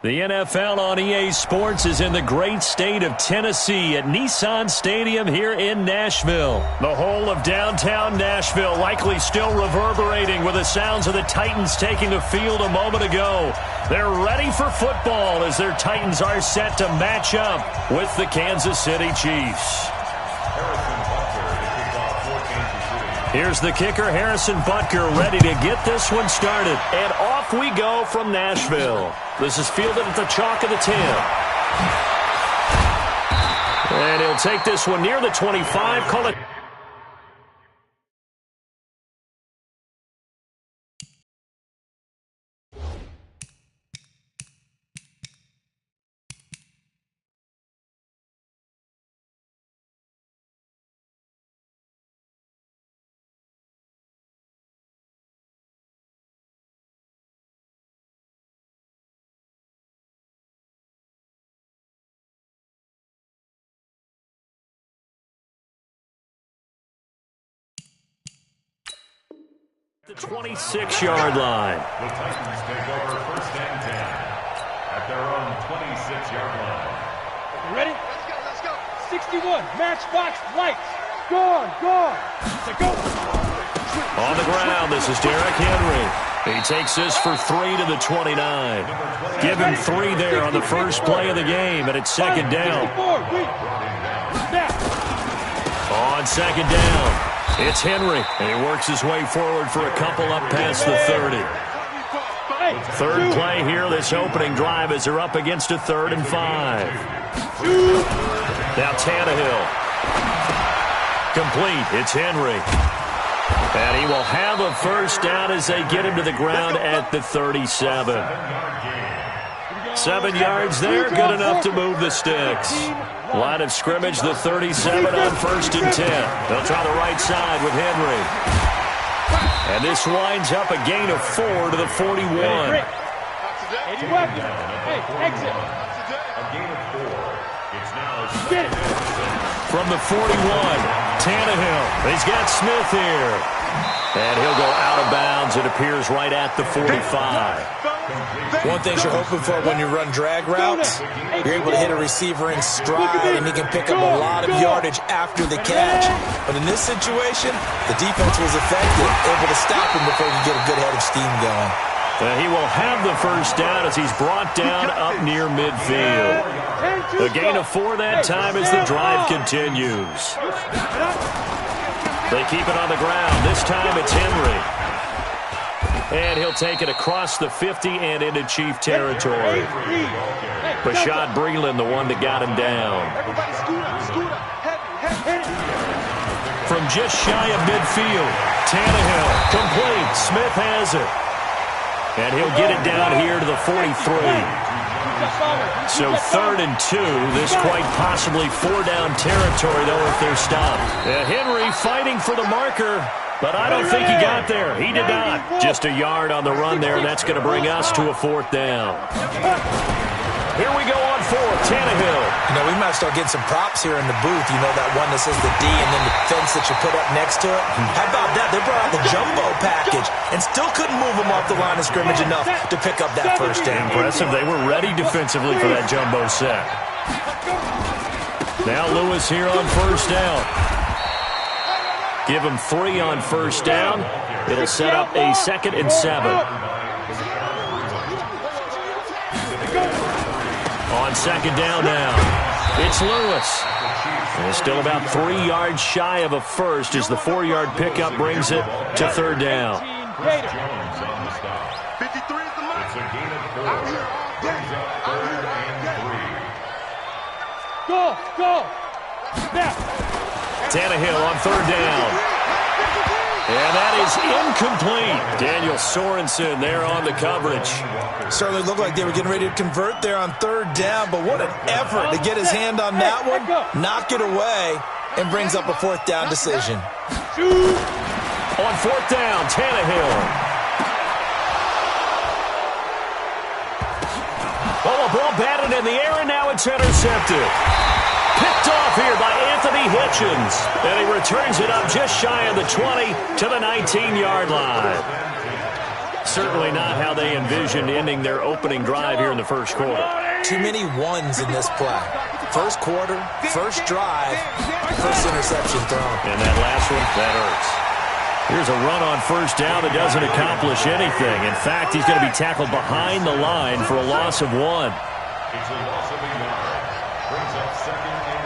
The NFL on EA Sports is in the great state of Tennessee at Nissan Stadium here in Nashville. The whole of downtown Nashville likely still reverberating with the sounds of the Titans taking the field a moment ago. They're ready for football as their Titans are set to match up with the Kansas City Chiefs. Here's the kicker, Harrison Butker, ready to get this one started. And off we go from Nashville. This is fielded at the chalk of the 10. And he'll take this one near the 25, call it. The 26-yard line. The Titans take over first and 10 at their own 26-yard line. You ready? Let's go. 61, matchbox lights. Gone. Go. On the ground, this is Derrick Henry. He takes this for 3 to the 29. Give him 3 there on the first play of the game, and it's second down. On second down. It's Henry, and he works his way forward for a couple up past the 30. Third play here, this opening drive, as they're up against a 3rd and 5. Now Tannehill. Complete, it's Henry. And he will have a first down as they get him to the ground at the 37. 7 yards there, good enough to move the sticks. Line of scrimmage, the 37 on 1st and 10. They'll try the right side with Henry. And this winds up a gain of 4 to the 41. Hey, exit. A gain of 4. It's now Get it. From the 41, Tannehill. He's got Smith here. And he'll go out of bounds. It appears right at the 45. One thing you're hoping for when you run drag routes, you're able to hit a receiver in stride, and he can pick up a lot of yardage after the catch. But in this situation, the defense was effective, able to stop him before he could get a good head of steam going. He will have the first down as he's brought down up near midfield. A gain of 4 that time as the drive continues. They keep it on the ground. This time it's Henry. And he'll take it across the 50 and into Chief territory. Bashaud Breeland, the one that got him down. From just shy of midfield, Tannehill, complete. Smith has it. And he'll get it down here to the 43. So 3rd and 2, this quite possibly 4-down territory, though, if they're stopped. Henry fighting for the marker, but I don't think he got there. He did not. Just a yard on the run there, and that's going to bring us to a 4th down. Here we go on 4th, Tannehill. You know, we might start getting some props here in the booth. You know, that one that says the D and then the fence that you put up next to it? How about that? They brought out the jumbo package and still couldn't move them off the line of scrimmage enough to pick up that first down. Impressive. They were ready defensively for that jumbo set. Now Lewis here on 1st down. Give him 3 on 1st down. It'll set up a 2nd and 7. On 2nd down now, it's Lewis. And still about 3 yards shy of a first as the 4-yard pickup brings it to 3rd down. 53 is the mark. It's a gain of 4. Brings up 3rd and 3. Go. Snap. Tannehill on 3rd down. And that is incomplete. Daniel Sorensen there on the coverage. Certainly looked like they were getting ready to convert there on 3rd down, but what an effort to get his hand on that one, knock it away, and brings up a 4th down decision. On 4th down, Tannehill. Oh, a ball batted in the air, and now it's intercepted. Picked off here by Anthony Hitchens. And he returns it up just shy of the 20 to the 19-yard line. Certainly not how they envisioned ending their opening drive here in the first quarter. Too many ones in this play. First quarter, first drive, first interception thrown. And that last one, that hurts. Here's a run on first down that doesn't accomplish anything. In fact, he's going to be tackled behind the line for a loss of 1. It's a loss of a yard. Brings up 2nd and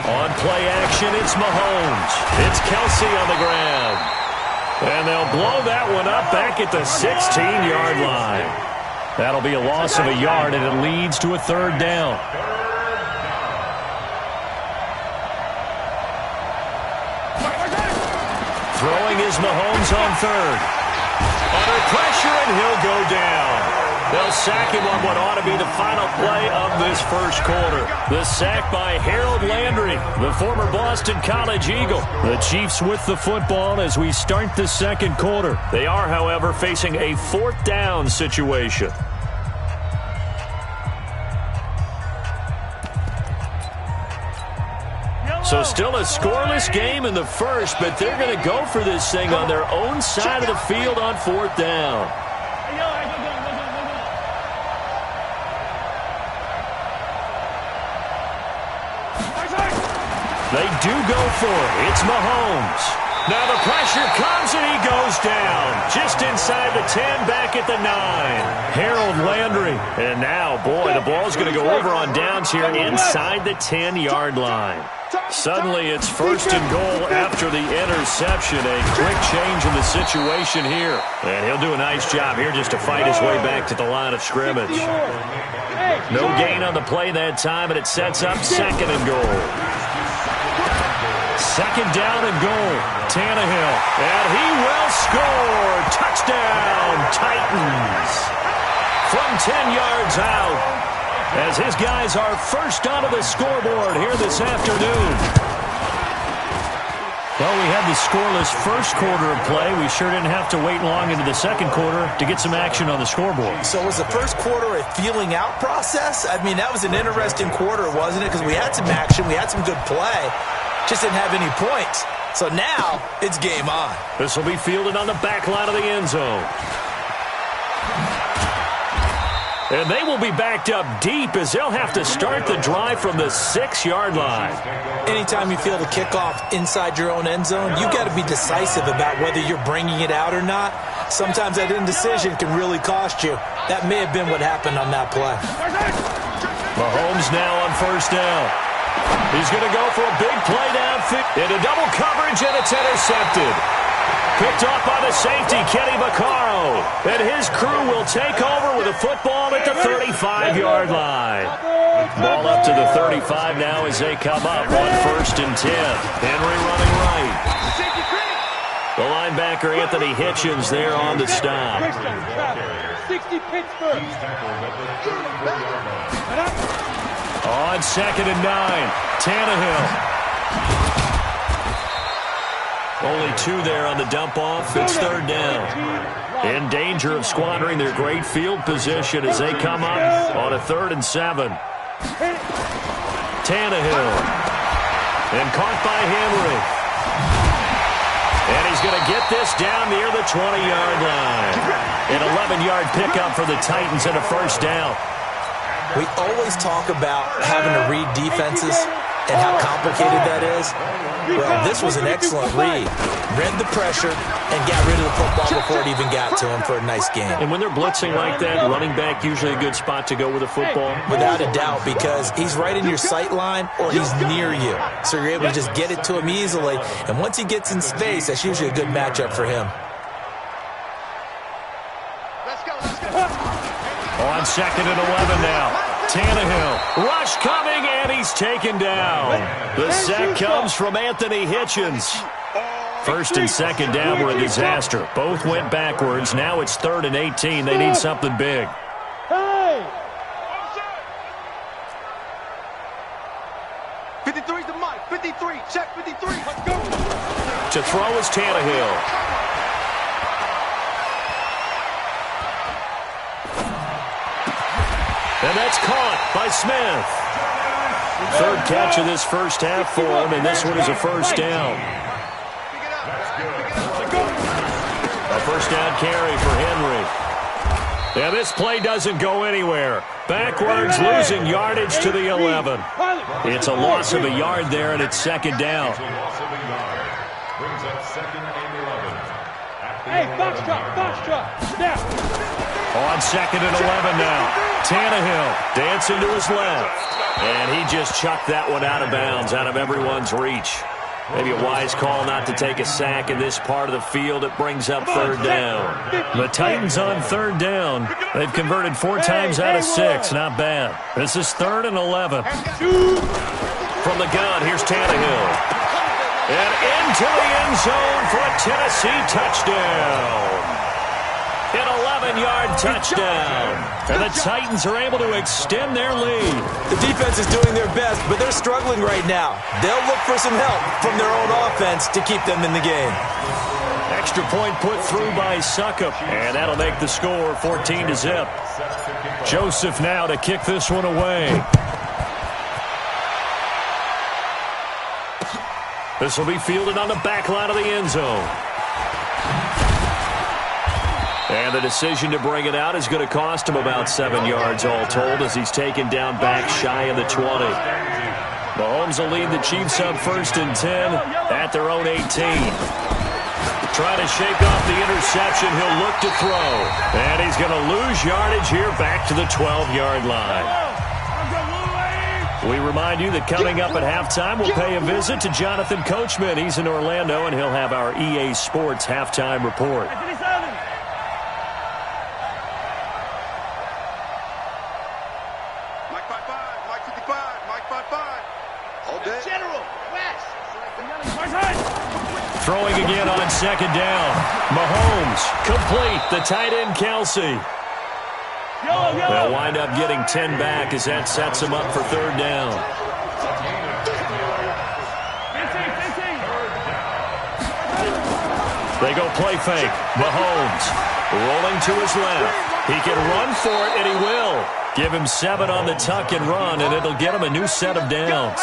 11. On play action, it's Mahomes. It's Kelsey on the ground. And they'll blow that one up back at the 16-yard line. That'll be a loss of a yard, and it leads to a 3rd down. Throwing is Mahomes on 3rd. Under pressure, and he'll go down. They'll sack him on what ought to be the final play of this first quarter. The sack by Harold Landry, the former Boston College Eagle. The Chiefs with the football as we start the second quarter. They are, however, facing a 4th down situation. So still a scoreless game in the first, but they're going to go for this thing on their own side of the field on 4th down. They do go for it. It's Mahomes. Now the pressure comes and he goes down. Just inside the 10, back at the 9. Harold Landry. And now, boy, the ball's going to go over on downs here inside the 10-yard line. Suddenly it's 1st and goal after the interception. A quick change in the situation here. And he'll do a nice job here just to fight his way back to the line of scrimmage. No gain on the play that time, and it sets up 2nd and goal. 2nd down and goal. Tannehill. And he will score. Touchdown, Titans. From 10 yards out. As his guys are first onto the scoreboard here this afternoon. Well, we had the scoreless first quarter of play. We sure didn't have to wait long into the second quarter to get some action on the scoreboard. So was the first quarter a feeling out process? I mean, that was an interesting quarter, wasn't it? Because we had some action. We had some good play. Just didn't have any points. So now it's game on. This will be fielded on the back line of the end zone. And they will be backed up deep as they'll have to start the drive from the 6-yard line. Anytime you field a kickoff inside your own end zone, you got to be decisive about whether you're bringing it out or not. Sometimes that indecision can really cost you. That may have been what happened on that play. Mahomes now on first down. He's going to go for a big play downfield. Into double coverage, and it's intercepted. Picked off by the safety, Kenny Vaccaro. And his crew will take over with a football at the 35-yard line. Ball up to the 35 now as they come up on 1st and 10. Henry running right. The linebacker, Anthony Hitchens, there on the stop. 60 Pittsburgh. On 2nd and 9, Tannehill. Only 2 there on the dump-off. It's 3rd down. In danger of squandering their great field position as they come up on a 3rd and 7. Tannehill. And caught by Henry. And he's going to get this down near the 20-yard line. An 11-yard pickup for the Titans and a 1st down. We always talk about having to read defenses and how complicated that is. Well, this was an excellent read. Read the pressure and got rid of the football before it even got to him for a nice game. And when they're blitzing like that, running back usually a good spot to go with a football? Without a doubt, because he's right in your sight line or he's near you. So you're able to just get it to him easily. And once he gets in space, that's usually a good matchup for him. On 2nd and 11 now. Tannehill. Rush coming, and he's taken down. The sack comes from Anthony Hitchens. 1st and 2nd down were a disaster. Both went backwards. Now it's 3rd and 18. They need something big. Hey! 53's the mic. 53. Check 53. Let's go. To throw is Tannehill. And that's caught by Smith. 3rd catch of this first half for him, and this one is a 1st down. That's good. A first down carry for Henry. Yeah, this play doesn't go anywhere. Backwards, losing yardage to the 11. It's a loss of a yard there, and it's second down. Brings up second and 11. Hey, box drop, snap. On second and 11 now. Tannehill dancing to his left. And he just chucked that one out of bounds, out of everyone's reach. Maybe a wise call not to take a sack in this part of the field. It brings up third down. The Titans on third down. They've converted 4 times out of 6. Not bad. This is third and 11. From the gun, here's Tannehill. And into the end zone for a Tennessee touchdown. An 11-yard touchdown. And the Titans are able to extend their lead. The defense is doing their best, but they're struggling right now. They'll look for some help from their own offense to keep them in the game. Extra point put through by Succop. And that'll make the score 14-0. Joseph now to kick this one away. This will be fielded on the back line of the end zone. And the decision to bring it out is going to cost him about 7 yards all told as he's taken down back shy of the 20. Mahomes will lead the Chiefs up first and 10 at their own 18. Trying to shake off the interception, he'll look to throw. And he's going to lose yardage here back to the 12-yard line. We remind you that coming up at halftime, we'll pay a visit to Jonathan Coachman. He's in Orlando, and he'll have our EA Sports halftime report. Throwing again on second down. Mahomes, complete. The tight end, Kelsey. They'll wind up getting 10 back as that sets him up for third down. They go play fake. Mahomes rolling to his left. He can run for it, and he will. Give him 7 on the tuck and run, and it'll get him a new set of downs.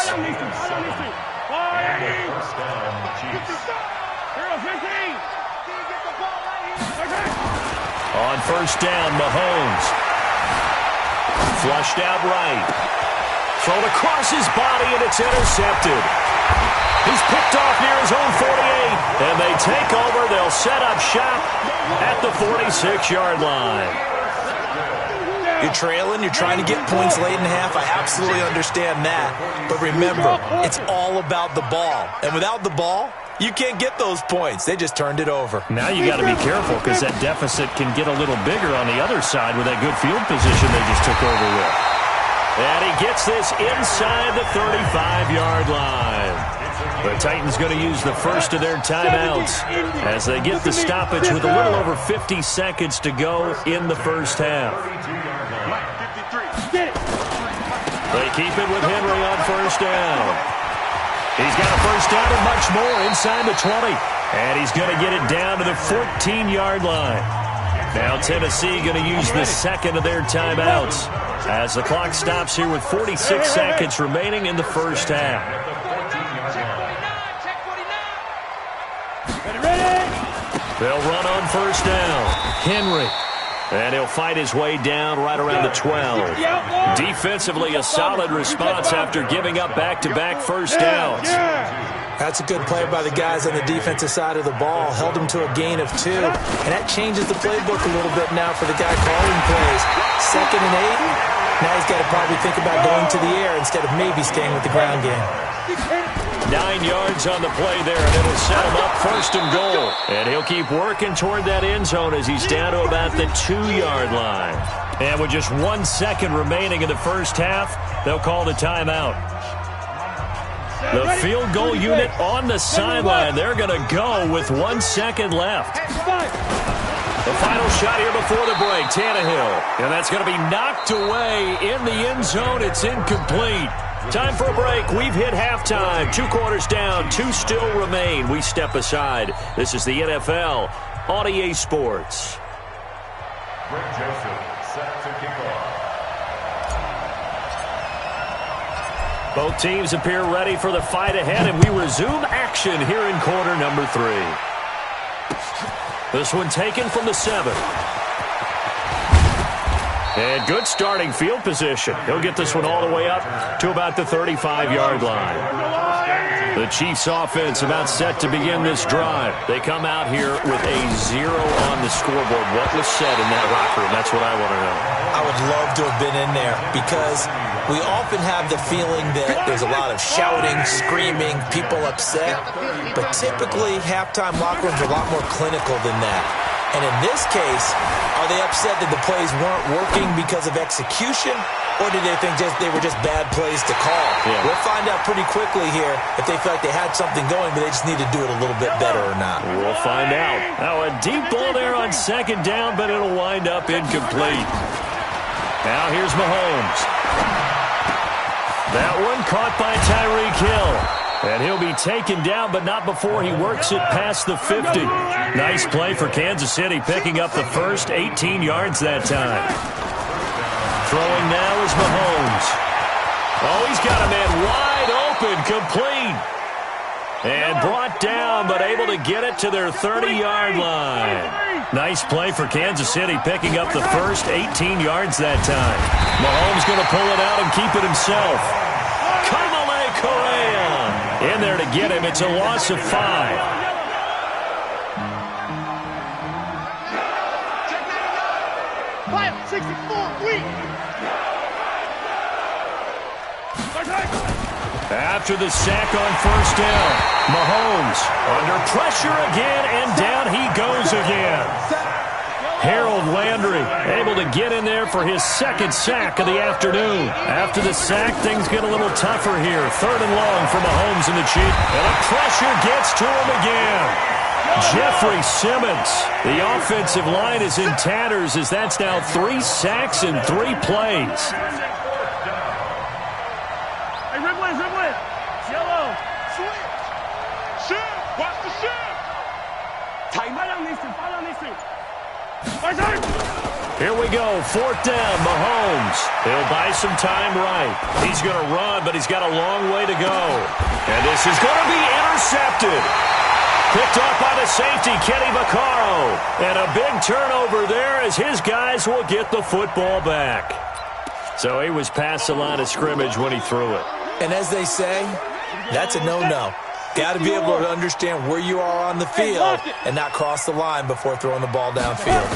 On first down, Mahomes. Flushed out right. Thrown across his body, and it's intercepted. He's picked off near his own 48, and they take over. They'll set up shop at the 46-yard line. You're trailing, you're trying to get points late in half. I absolutely understand that. But remember, it's all about the ball. And without the ball, you can't get those points. They just turned it over. Now you got to be careful because that deficit can get a little bigger on the other side with that good field position they just took over with. And he gets this inside the 35-yard line. The Titans going to use the first of their timeouts as they get the stoppage with a little over 50 seconds to go in the first half. They keep it with Henry on first down. He's got a first down and much more inside the 20. And he's going to get it down to the 14-yard line. Now Tennessee going to use the second of their timeouts as the clock stops here with 46 seconds remaining in the first half. They'll run on first down. Henry. And he'll fight his way down right around the 12. Defensively, a solid response after giving up back-to-back first downs. That's a good play by the guys on the defensive side of the ball. Held them to a gain of 2. And that changes the playbook a little bit now for the guy calling plays. 2nd and 8. Now he's got to probably think about going to the air instead of maybe staying with the ground game. 9 yards on the play there, and it'll set him up first and goal. And he'll keep working toward that end zone as he's down to about the 2-yard line. And with just 1 second remaining in the first half, they'll call the timeout. The field goal unit on the sideline. They're going to go with 1 second left. The final shot here before the break, Tannehill. And that's going to be knocked away in the end zone. It's incomplete. Time for a break. We've hit halftime. 2 quarters down. 2 still remain. We step aside. This is the NFL on EA Sports. Greg Joseph set to kick off. Both teams appear ready for the fight ahead, and we resume action here in quarter number 3. This one taken from the 7. And good starting field position. He'll get this one all the way up to about the 35-yard line. The Chiefs offense about set to begin this drive. They come out here with a 0 on the scoreboard. What was said in that locker room? That's what I want to know. I would love to have been in there because we often have the feeling that there's a lot of shouting, screaming, people upset. But typically, halftime locker rooms are a lot more clinical than that. And in this case, are they upset that the plays weren't working because of execution, or did they think they were just bad plays to call? Yeah. We'll find out pretty quickly here if they feel like they had something going, but they just need to do it a little bit better or not. We'll find out. Now a deep ball there on second down, but it'll wind up incomplete. Now here's Mahomes. That one caught by Tyreek Hill. And he'll be taken down, but not before he works it past the 50. Nice play for Kansas City, picking up the first 18 yards that time. Throwing now is Mahomes. Oh, he's got a man wide open, complete. And brought down, but able to get it to their 30-yard line. Nice play for Kansas City, picking up the first 18 yards that time. Mahomes going to pull it out and keep it himself. Kamale Correa in there to get him. It's a loss of 5. Five, 64, weak. After the sack on first down, Mahomes under pressure again, and down he goes again. Harold Landry able to get in there for his second sack of the afternoon. After the sack, things get a little tougher here. 3rd and long for Mahomes and the Chiefs. And the pressure gets to him again. Jeffrey Simmons. The offensive line is in tatters as that's now 3 sacks in 3 plays. Hey, Ridley. Yellow. Switch. Shift. Watch the shift. Follow these two. Here we go, 4th down, Mahomes. He'll buy some time right. He's going to run, but he's got a long way to go. And this is going to be intercepted. Picked off by the safety, Kenny Vaccaro. And a big turnover there as his guys will get the football back. So he was past the line of scrimmage when he threw it. And as they say, that's a no-no. Got to be able to understand where you are on the field and not cross the line before throwing the ball downfield.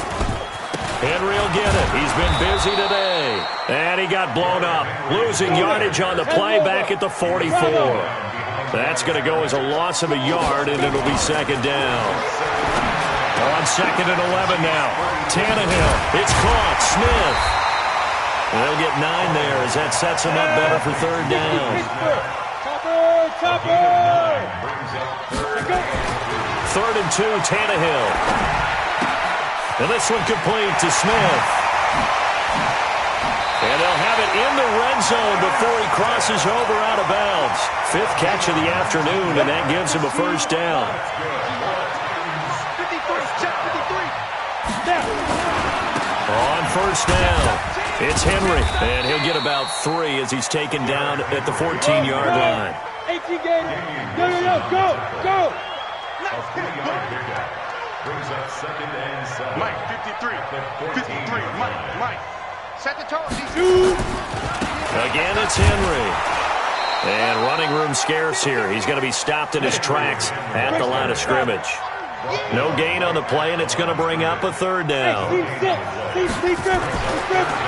Henry will get it. He's been busy today. And he got blown up. Losing yardage on the play back at the 44. That's going to go as a loss of a yard, and it'll be 2nd down. On 2nd and 11 now. Tannehill. It's caught. Smith. They'll get 9 there as that sets him up better for 3rd down. Chopper. 3rd and 2, Tannehill. And this one complete to Smith. And they'll have it in the red zone before he crosses over out of bounds. 5th catch of the afternoon, and that gives him a 1st down. 53, check 53. On 1st down, it's Henry. And he'll get about 3 as he's taken down at the 14-yard line. 18 Gators. Go. Brings up 2nd and 7. Mike, 53. 53, Mike. Set the tone. Again, it's Henry. And running room scarce here. He's going to be stopped in his tracks at the line of scrimmage. No gain on the play, and it's going to bring up a 3rd down.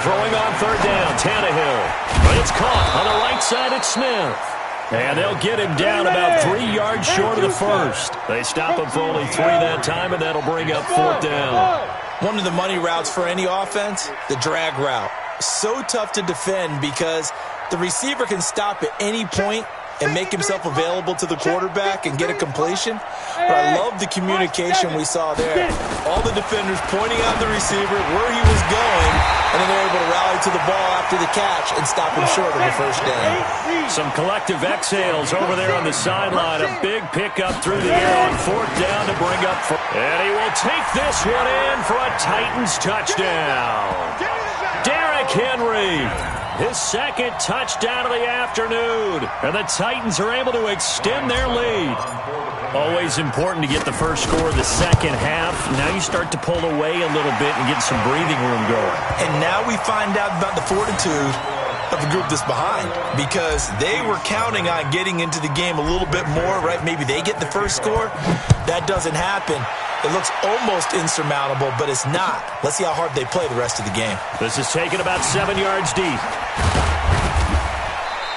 Throwing on 3rd down, Tannehill. But it's caught on the right side at Smith. And they'll get him down about 3 yards short of the 1st. They stop him for only 3 that time, and that'll bring up 4th down. One of the money routes for any offense, the drag route. So tough to defend because the receiver can stop at any point and make himself available to the quarterback and get a completion. But I love the communication we saw there. All the defenders pointing out the receiver where he was going, and then they're able to rally to the ball after the catch and stop him short of the 1st down. Some collective exhales over there on the sideline. A big pickup through the air on 4th down to bring up. And he will take this one in for a Titans touchdown. Derrick Henry. His 2nd touchdown of the afternoon. And the Titans are able to extend their lead. Always important to get the first score of the second half. Now you start to pull away a little bit and get some breathing room going. And now we find out about the fortitude of the group that's behind, because they were counting on getting into the game a little bit more, right? Maybe they get the first score. That doesn't happen. It looks almost insurmountable, but it's not. Let's see how hard they play the rest of the game. This is taken about 7 yards deep.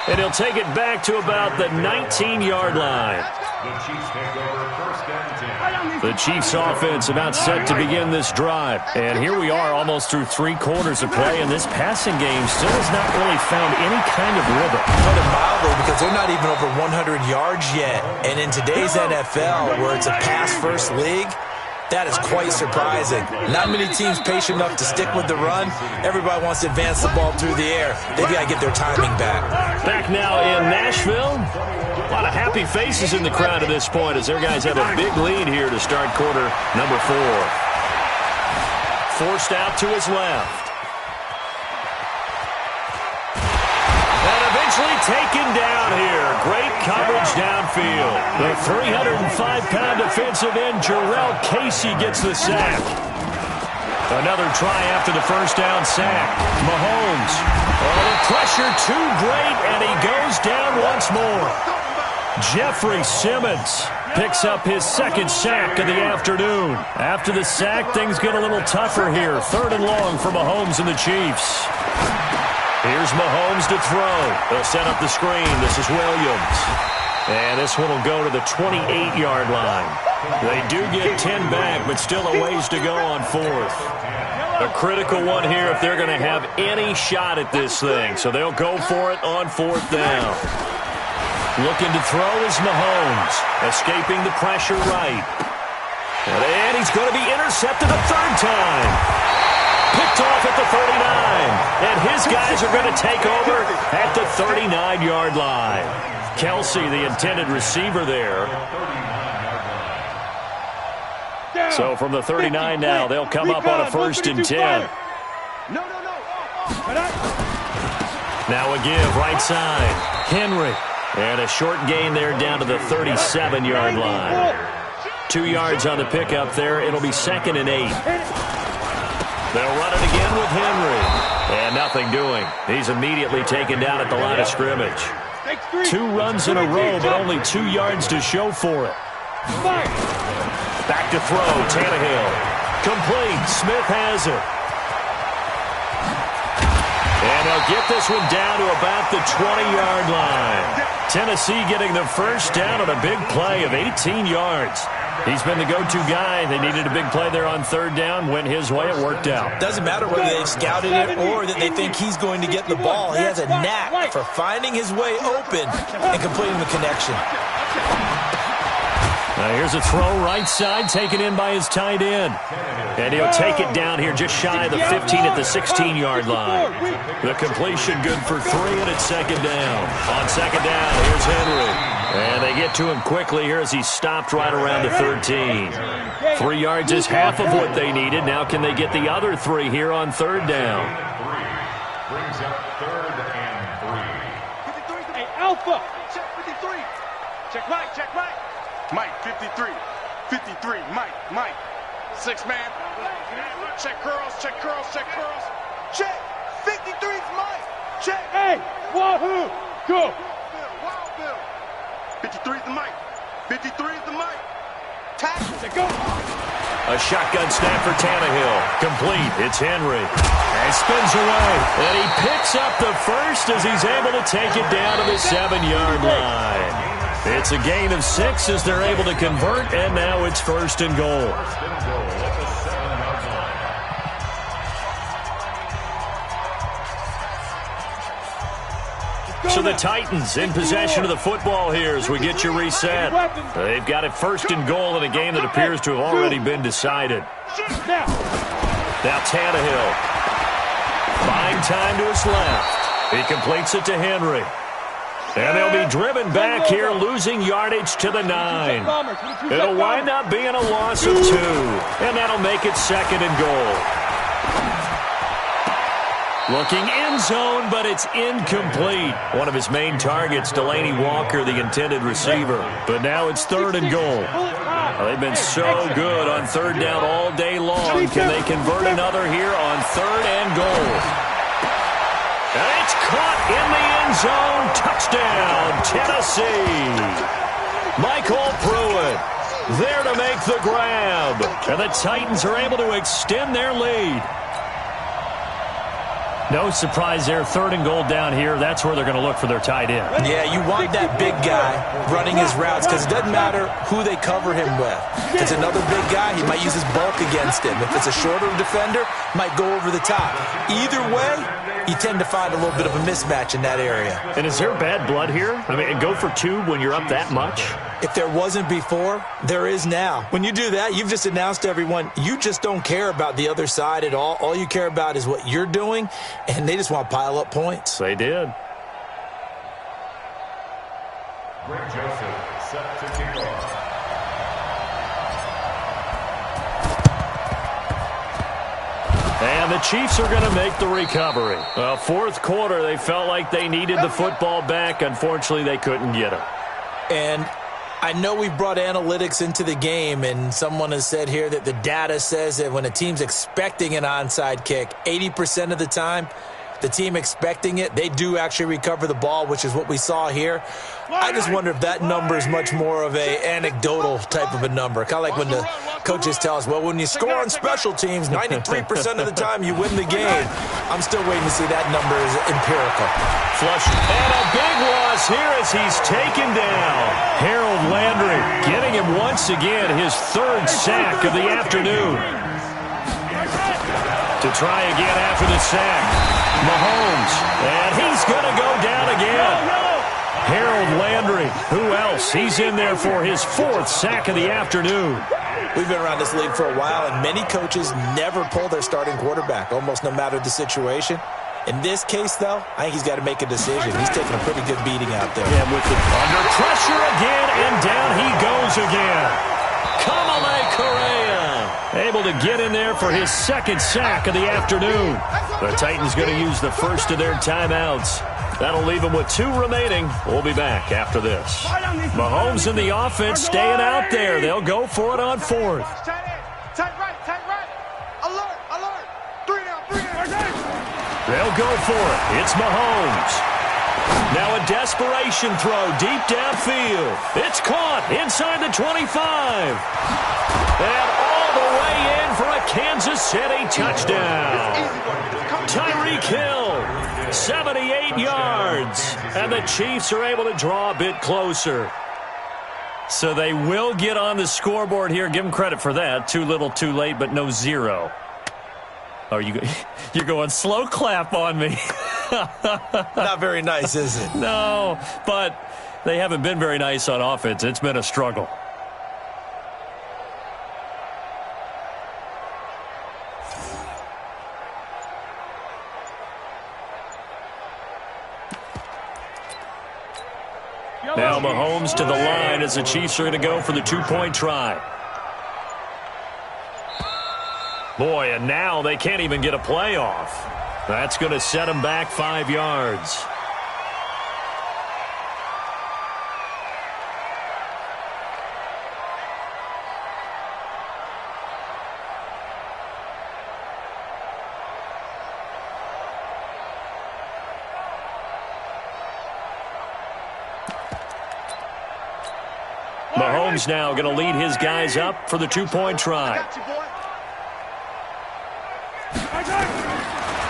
And he'll take it back to about the 19-yard line. The Chiefs take over first and 10. The Chiefs offense about set to begin this drive. And here we are almost through 3 quarters of play, and this passing game still has not really found any kind of rhythm. Put it mildly, because they're not even over 100 yards yet. And in today's NFL, where it's a pass-first league, that is quite surprising. Not many teams patient enough to stick with the run. Everybody wants to advance the ball through the air. They've got to get their timing back. Back now in Nashville. A lot of happy faces in the crowd at this point as their guys have a big lead here to start quarter number 4. Forced out to his left. And eventually taken down here. Great coverage downfield. The 305-pound defensive end, Jarrell Casey, gets the sack. Another try after the first down sack. Mahomes. Oh, the pressure too great, and he goes down once more. Jeffrey Simmons picks up his second sack of the afternoon. After the sack, things get a little tougher here. 3rd and long for Mahomes and the Chiefs. Here's Mahomes to throw. They'll set up the screen. This is Williams. And this one will go to the 28-yard line. They do get 10 back, but still a ways to go on 4th. A critical one here if they're going to have any shot at this thing. So they'll go for it on 4th down. Looking to throw is Mahomes. Escaping the pressure right. And he's going to be intercepted a 3rd time. Picked off at the 39. And his guys are going to take over at the 39-yard line. Kelsey, the intended receiver there. So from the 39 now, they'll come up on a 1st and 10. Now a give right side. Henry. And a short gain there down to the 37-yard line. 2 yards on the pickup there. It'll be 2nd and 8. They'll run it again with Henry. And nothing doing. He's immediately taken down at the line of scrimmage. 2 runs in a row, but only 2 yards to show for it. Back to throw, Tannehill. Complete, Smith has it. And they'll get this one down to about the 20-yard line. Tennessee getting the first down on a big play of 18 yards. He's been the go-to guy. They needed a big play there on 3rd down. Went his way. It worked out. Doesn't matter whether they've scouted it or that they think he's going to get the ball. He has a knack for finding his way open and completing the connection. Now here's a throw right side taken in by his tight end. And he'll take it down here just shy of the 15 at the 16-yard line. The completion good for 3, and it's 2nd down. On 2nd down, here's Henry. And they get to him quickly here as he's stopped right around the 13. 3 yards is half of what they needed. Now can they get the other 3 here on 3rd down? Brings up 3rd and 3. Hey, Alpha. Check 53. Check Mike. Check Mike. Mike, 53. 53. Mike. 6 man. Check curls. Check curls. Check curls. Check. 53's Mike. Check. Hey, wahoo. Go. Wild Bill. 53's the Mike. 53's the Mike. Tackle. Go. A shotgun snap for Tannehill. Complete. It's Henry. And spins away. And he picks up the first as he's able to take it down to the 7-yard line. It's a gain of 6 as they're able to convert, and now it's 1st and goal. So the Titans in possession of the football here as we get you reset. They've got it 1st and goal in a game that appears to have already been decided. Now Tannehill. Buying time to his left. He completes it to Henry. And they'll be driven back here, losing yardage to the 9. It'll wind up being a loss of 2. And that'll make it 2nd and goal. Looking end zone, but it's incomplete. One of his main targets, Delaney Walker, the intended receiver. But now it's 3rd and goal. Well, they've been so good on 3rd down all day long. Can they convert another here on 3rd and goal? And it's caught in the end zone. Touchdown, Tennessee. Michael Pruitt there to make the grab. And the Titans are able to extend their lead. No surprise there, 3rd and goal down here. That's where they're going to look for their tight end. Yeah, you want that big guy running his routes because it doesn't matter who they cover him with. If it's another big guy, he might use his bulk against him. If it's a shorter defender, might go over the top. Either way, you tend to find a little bit of a mismatch in that area. And is there bad blood here? I mean, go for 2 when you're up that much? If there wasn't before, there is now. When you do that, you've just announced to everyone, you just don't care about the other side at all. All you care about is what you're doing, and they just want to pile up points. They did. Greg Joseph set to kick off. And the Chiefs are going to make the recovery. Well, 4th quarter, they felt like they needed the football back. Unfortunately, they couldn't get it. And I know we've brought analytics into the game, and someone has said here that the data says that when a team's expecting an onside kick, 80% of the time, the team expecting it, they do actually recover the ball, which is what we saw here. I just wonder if that number is much more of a anecdotal type of a number. Kind of like when the coaches tell us, well, when you score on special teams, 93% of the time you win the game. I'm still waiting to see that number is empirical. Flush. And a big loss here as he's taken down. Harold Landry getting him once again his 3rd sack of the afternoon. To try again after the sack. Mahomes, and he's going to go down again. Harold Landry, who else? He's in there for his 4th sack of the afternoon. We've been around this league for a while, and many coaches never pull their starting quarterback, almost no matter the situation. In this case, though, I think he's got to make a decision. He's taking a pretty good beating out there. Yeah, with the under pressure again, and down he goes again. Kamale Correa able to get in there for his 2nd sack of the afternoon. The Titans going to use the first of their timeouts. That'll leave them with 2 remaining. We'll be back after this. Mahomes and the offense staying out there. They'll go for it on 4th. Tight right. Alert, alert. 3 down. They'll go for it. It's Mahomes. Now a desperation throw deep downfield. It's caught inside the 25. And all the way in for a Kansas City touchdown. Tyreek Hill, 78 yards. And the Chiefs are able to draw a bit closer. So they will get on the scoreboard here. Give them credit for that. Too little, too late, but no 0. Oh, you're going slow clap on me. Not very nice, is it? No, but they haven't been very nice on offense. It's been a struggle. Now Mahomes to the line as the Chiefs are going to go for the 2-point try. Boy, and now they can't even get a play off. That's going to set them back 5 yards. Mahomes now going to lead his guys up for the 2-point try.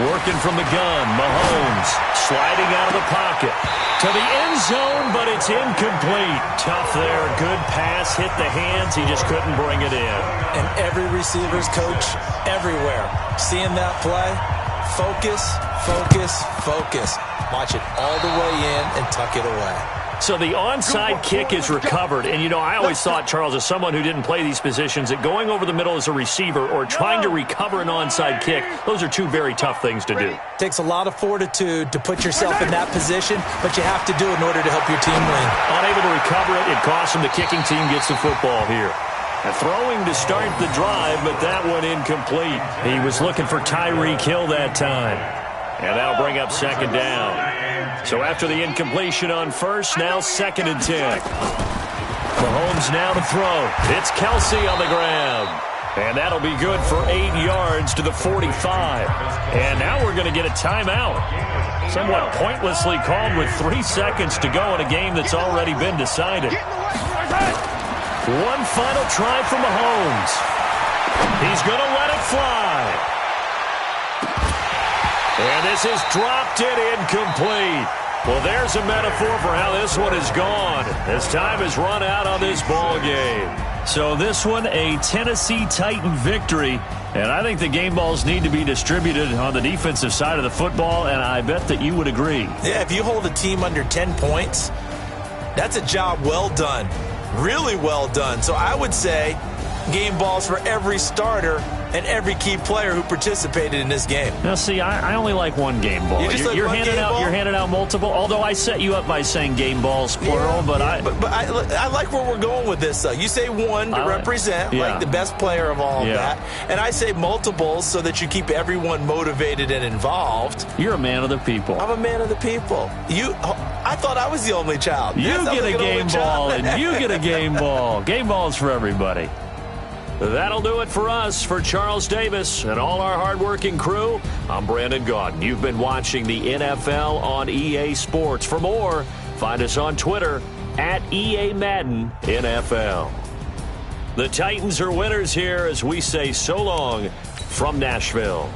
Working from the gun, Mahomes sliding out of the pocket to the end zone, but it's incomplete. Tough there, good pass, hit the hands, he just couldn't bring it in. And every receiver's coach everywhere, seeing that play, focus, focus, focus. Watch it all the way in and tuck it away. So the onside kick is recovered. And, you know, I always thought, Charles, as someone who didn't play these positions, that going over the middle as a receiver or trying to recover an onside kick, those are 2 very tough things to do. Takes a lot of fortitude to put yourself in that position, but you have to do it in order to help your team win. Unable to recover it, it costs him. The kicking team gets the football here. And throwing to start the drive, but that one incomplete. He was looking for Tyreek Hill that time. And that'll bring up second down. So after the incompletion on first, now 2nd and 10. Mahomes now to throw. It's Kelsey on the ground. And that'll be good for 8 yards to the 45. And now we're going to get a timeout. Somewhat pointlessly called with 3 seconds to go in a game that's already been decided. One final try for Mahomes. He's going to let it fly. And this is dropped it incomplete. Well, there's a metaphor for how this one is gone as time has run out on this ball game. So this one, a Tennessee Titan victory. And I think the game balls need to be distributed on the defensive side of the football, and I bet that you would agree. Yeah, if you hold a team under 10 points, that's a job well done. Really well done. So I would say game balls for every starter and every key player who participated in this game. Now, see, I only like one game ball. You're handing out multiple. Although I set you up by saying game balls plural, yeah, but I like where we're going with this. Though you say one to represent like the best player of all of that, and I say multiples so that you keep everyone motivated and involved. You're a man of the people. I'm a man of the people. I thought I was the only child. You get a game ball, and you get a game ball. Game balls for everybody. That'll do it for us. For Charles Davis and all our hardworking crew, I'm Brandon Gaudin. You've been watching the NFL on EA Sports. For more, find us on Twitter at EA Madden NFL. The Titans are winners here as we say so long from Nashville.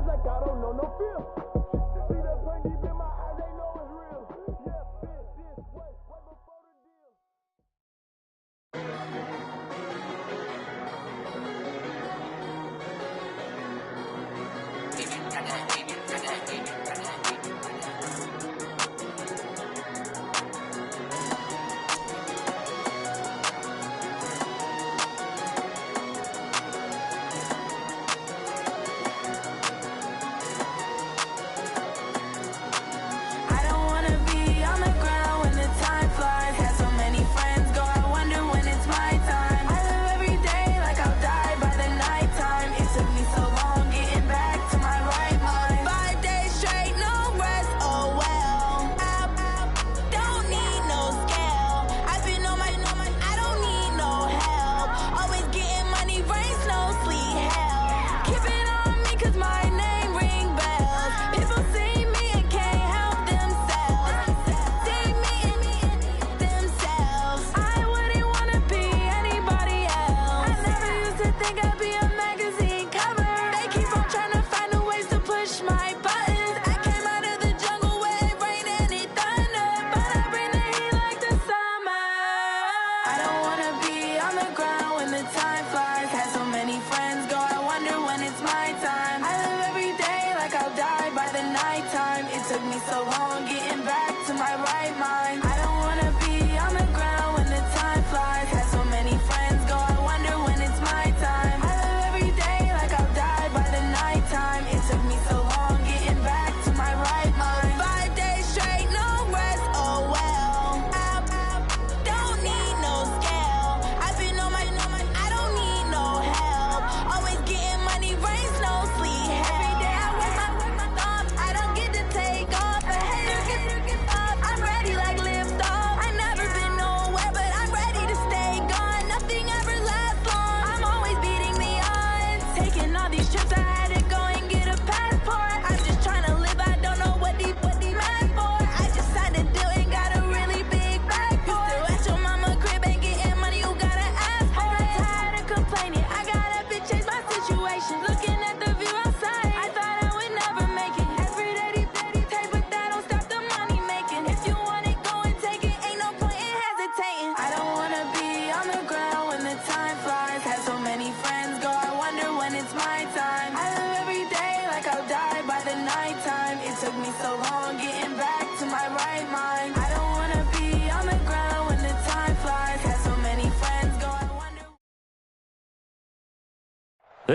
Like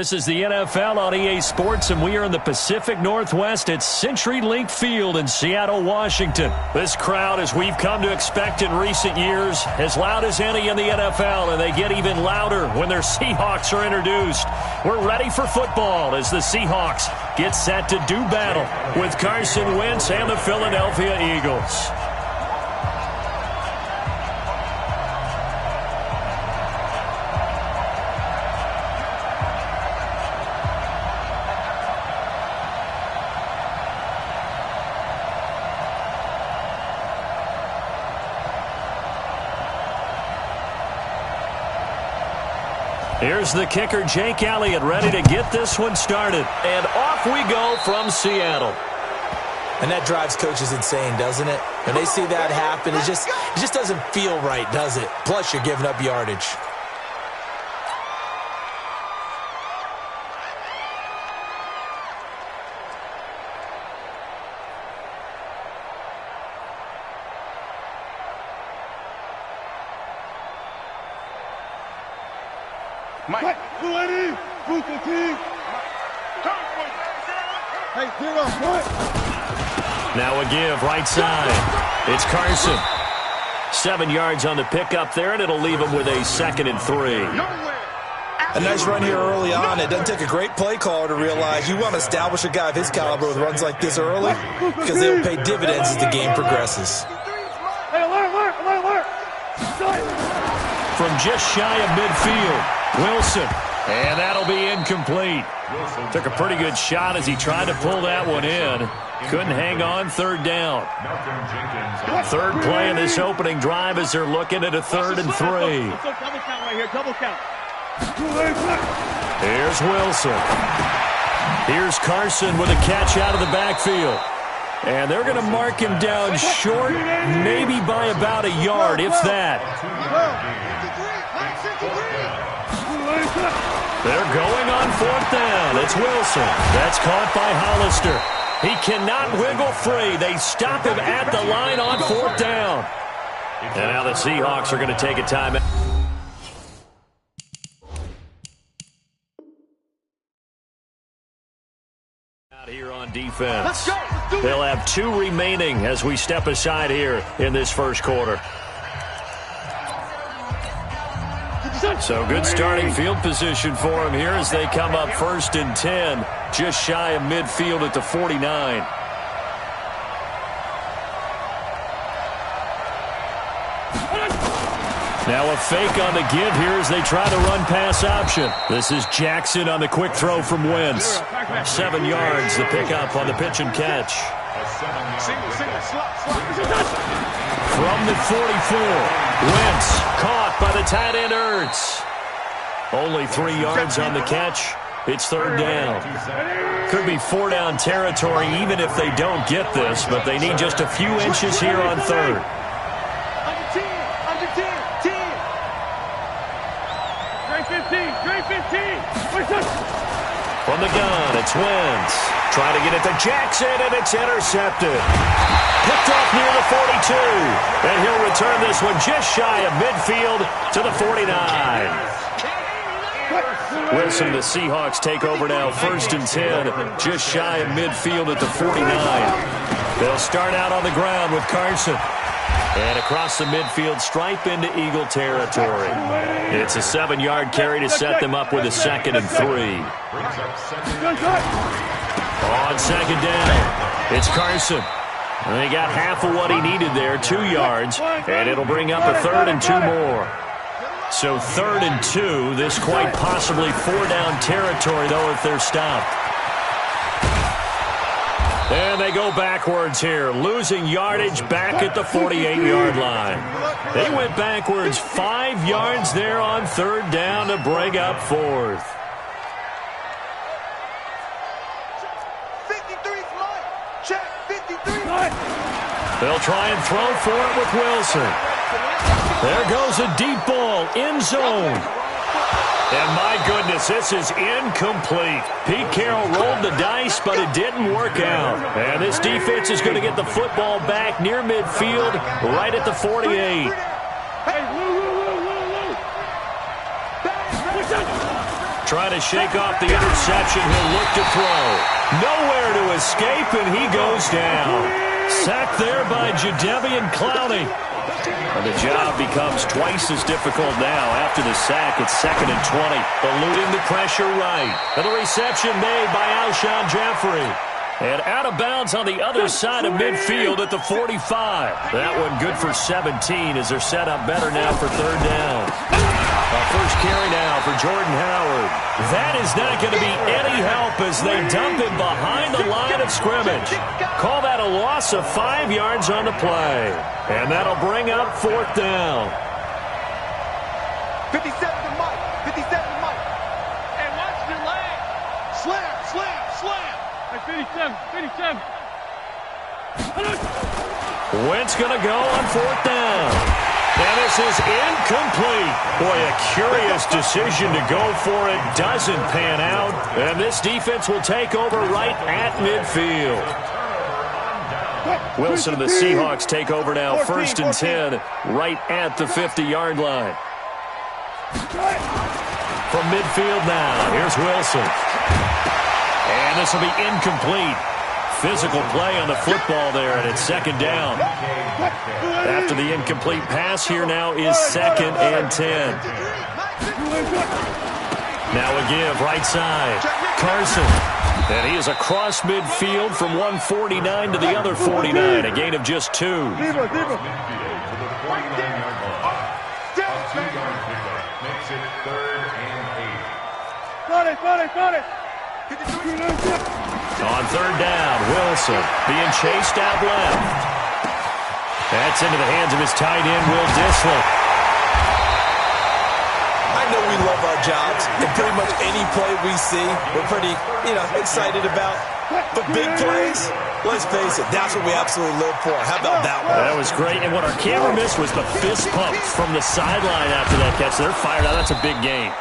This is the NFL on EA Sports, and we are in the Pacific Northwest at CenturyLink Field in Seattle, Washington. This crowd, as we've come to expect in recent years, as loud as any in the NFL, and they get even louder when their Seahawks are introduced. We're ready for football as the Seahawks get set to do battle with Carson Wentz and the Philadelphia Eagles. Here's the kicker, Jake Elliott, ready to get this one started. And off we go from Seattle. And that drives coaches insane, doesn't it? When they see that happen, it just doesn't feel right, does it? Plus, you're giving up yardage. Mike. Now a give, right side. It's Carson. 7 yards on the pickup there, and it'll leave him with a 2nd and 3. A nice run here early on. It doesn't take a great play caller to realize you want to establish a guy of his caliber with runs like this early because they will pay dividends as the game progresses. From just shy of midfield, Wilson. And that'll be incomplete. Took a pretty good shot as he tried to pull that one in. Couldn't hang on, 3rd down. Third play of this opening drive as they're looking at a 3rd and 3. Double count right here, double count. Here's Wilson. Here's Carson with a catch out of the backfield. And they're going to mark him down short, maybe by about a yard, if that. They're going on 4th down. It's Wilson. That's caught by Hollister. He cannot wiggle free. They stop him at the line on 4th down. And now the Seahawks are going to take a timeout. Here on defense. They'll have 2 remaining as we step aside here in this first quarter. So good starting field position for them here as they come up 1st and 10, just shy of midfield at the 49. Now a fake on the give here as they try the run-pass option. This is Jackson on the quick throw from Wentz. 7 yards, the pickup on the pitch and catch. From the 44, Wentz caught by the tight end Ertz. Only 3 yards on the catch. It's 3rd down. Could be 4-down territory even if they don't get this, but they need just a few inches here on 3rd. From the gun, it's Wentz. Trying to get it to Jackson, and it's intercepted. Picked off near the 42. And he'll return this one just shy of midfield to the 49. Wilson and the Seahawks take over now, 1st and 10, just shy of midfield at the 49. They'll start out on the ground with Carson. And across the midfield stripe into Eagle territory. It's a 7-yard carry to set them up with a 2nd and 3. On 2nd down, it's Carson. And they got half of what he needed there, 2 yards, and it'll bring up a 3rd and 2 more. So 3rd and 2, this quite possibly 4-down territory, though, if they're stopped. And they go backwards here, losing yardage back at the 48-yard line. They went backwards 5 yards there on 3rd down to bring up 4th. 53's mine. Check, 53. They'll try and throw for it with Wilson. There goes a deep ball, end zone. And my goodness, this is incomplete. Pete Carroll rolled the dice, but it didn't work out. And this defense is going to get the football back near midfield, right at the 48. Trying to shake off the interception. He'll look to throw. Nowhere to escape, and he goes down. Sacked there by Jadeveon Clowney. And the job becomes twice as difficult now after the sack. It's 2nd and 20. Eluding the pressure right. And the reception made by Alshon Jeffrey. And out of bounds on the other side of midfield at the 45. That one good for 17 as they're set up better now for 3rd down. First carry now for Jordan Howard. That is not going to be any help as they dump him behind the line of scrimmage. Call that a loss of 5 yards on the play. And that'll bring up 4th down. 57 to Mike. 57 to Mike. Hey, watch the leg. Slam, slam, slam. Hey, 57, 57. Wentz going to go on 4th down. And this is incomplete. Boy, a curious decision to go for it. Doesn't pan out. And this defense will take over right at midfield. Wilson and the Seahawks take over now, 1st and 10, right at the 50-yard line. From midfield now, here's Wilson. And this will be incomplete. Physical play on the football there, and it's 2nd down. After the incomplete pass, here now is 2nd and 10. Now a give, right side. Carson. And he is across midfield from 149 to the other 49, a gain of just 2. Makes it 3rd and 8. Got it. On 3rd down, Wilson being chased out left. That's into the hands of his tight end, Will Dissler. know we love our jobs, and pretty much any play we see, we're pretty, excited about. But big plays, let's face it, that's what we absolutely live for. How about that one? That was great, and what our camera missed was the fist pump from the sideline after that catch. They're fired out. That's a big game.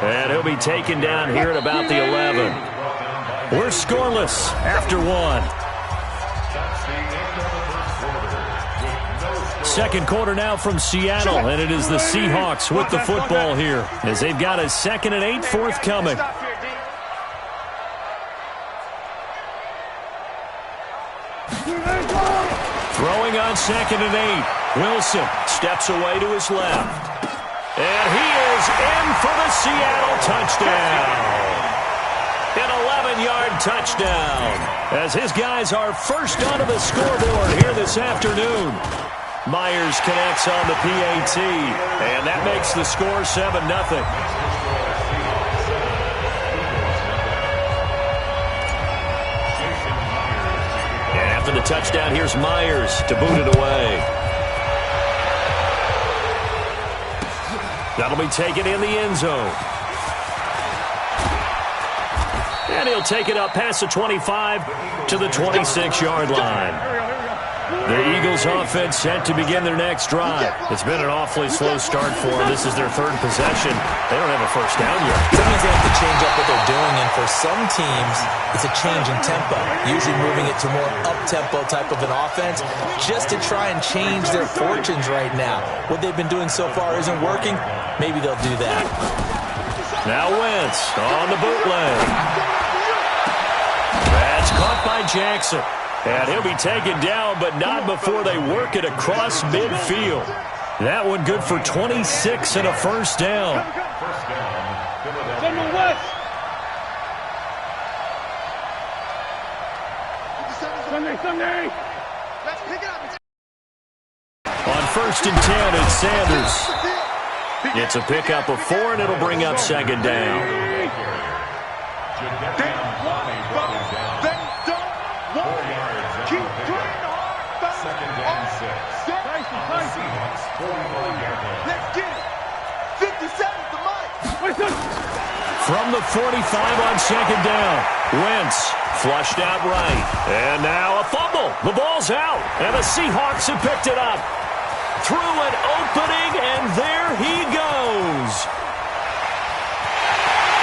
And he'll be taken down here at about the 11. We're scoreless after one. Second quarter now from Seattle, and it is the Seahawks with the football here as they've got a 2nd and 8 forthcoming. Throwing on 2nd and 8. Wilson steps away to his left. And he is in for the Seattle touchdown. An 11-yard touchdown as his guys are first onto the scoreboard here this afternoon. Myers connects on the PAT, and that makes the score 7-0. And after the touchdown, here's Myers to boot it away. That'll be taken in the end zone. And he'll take it up past the 25 to the 26-yard line. The Eagles offense set to begin their next drive. It's been an awfully slow start for them. This is their 3rd possession. They don't have a first down yet. That means they have to change up what they're doing, and for some teams, it's a change in tempo, usually moving it to more up-tempo type of an offense just to try and change their fortunes right now. What they've been doing so far isn't working. Maybe they'll do that. Now Wentz on the bootleg. That's caught by Jackson. And he'll be taken down, but not before they work it across midfield. That one good for 26 and a first down. Sunday. On 1st and 10, it's Sanders. It's a pickup of 4, and it'll bring up 2nd down. From the 45 on 2nd down, Wentz flushed out right. And now a fumble. The ball's out, and the Seahawks have picked it up. Through an opening, and there he goes.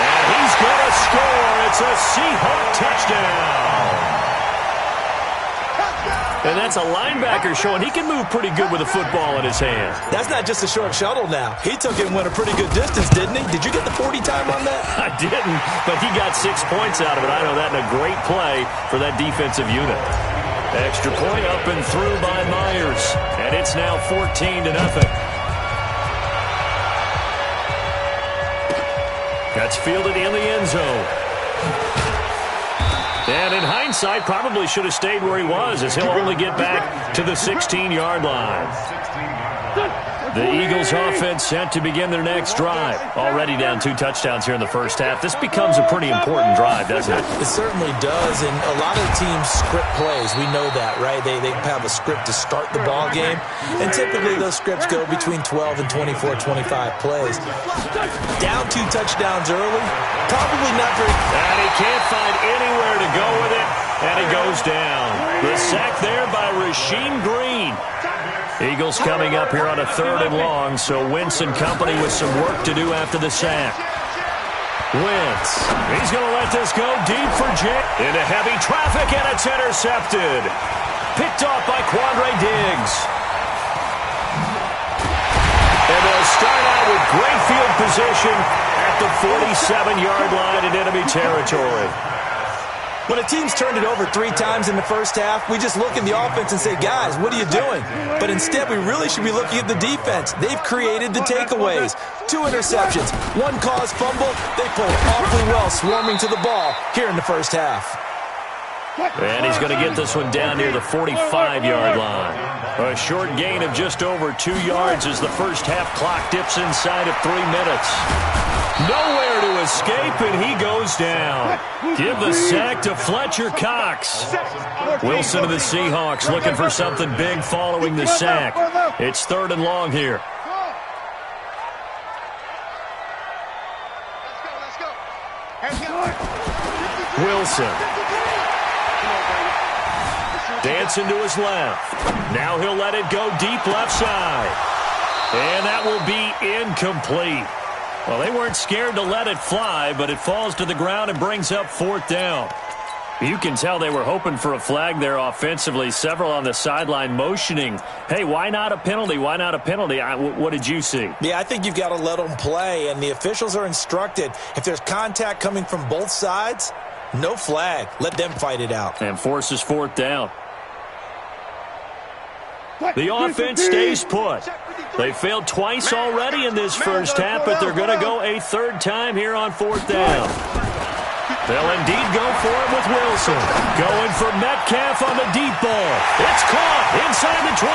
And he's going to score. It's a Seahawk touchdown. And that's a linebacker showing he can move pretty good with a football in his hand. That's not just a short shuttle now. He took it and went a pretty good distance, didn't he? Did you get the 40 time on that? I didn't, but he got 6 points out of it. I know that in a great play for that defensive unit. Extra point up and through by Myers. And it's now 14-0. That's fielded in the end zone. And in hindsight, probably should have stayed where he was, as he'll only get back to the 16-yard line. The Eagles offense set to begin their next drive. Already down 2 touchdowns here in the first half. This becomes a pretty important drive, doesn't it? It certainly does, and a lot of teams script plays. We know that, right? They have a script to start the ball game, and typically those scripts go between 12 and 24, 25 plays. Down 2 touchdowns early, probably not very... And he can't find anywhere to go with it, and he goes down. The sack there by Rasheem Green. Eagles coming up here on a 3rd and long, so Wentz and company with some work to do after the sack. Wentz, he's going to let this go deep for Jay. Into heavy traffic, and it's intercepted. Picked off by Quandre Diggs. And they'll start out with great field position at the 47-yard line in enemy territory. When a team's turned it over 3 times in the first half, we just look at the offense and say, guys, what are you doing? But instead, we really should be looking at the defense. They've created the takeaways. 2 interceptions, 1 caused fumble. They played awfully well swarming to the ball here in the first half. And he's going to get this one down near the 45-yard line. A short gain of just over 2 yards as the first half clock dips inside of 3 minutes. Nowhere to escape, and he goes down. Give the sack to Fletcher Cox. Wilson of the Seahawks looking for something big following the sack. It's 3rd and long here. Wilson. Dancing to his left. Now he'll let it go deep left side. And that will be incomplete. Well, they weren't scared to let it fly, but it falls to the ground and brings up 4th down. You can tell they were hoping for a flag there offensively. Several on the sideline motioning, hey, why not a penalty? Why not a penalty? What did you see? Yeah, I think you've got to let them play, and the officials are instructed. If there's contact coming from both sides, no flag. Let them fight it out. And forces 4th down. The offense stays put. They failed twice already in this first half, but they're going to go a 3rd time here on 4th down. They'll indeed go for it with Wilson. Going for Metcalf on the deep ball. It's caught inside the 25.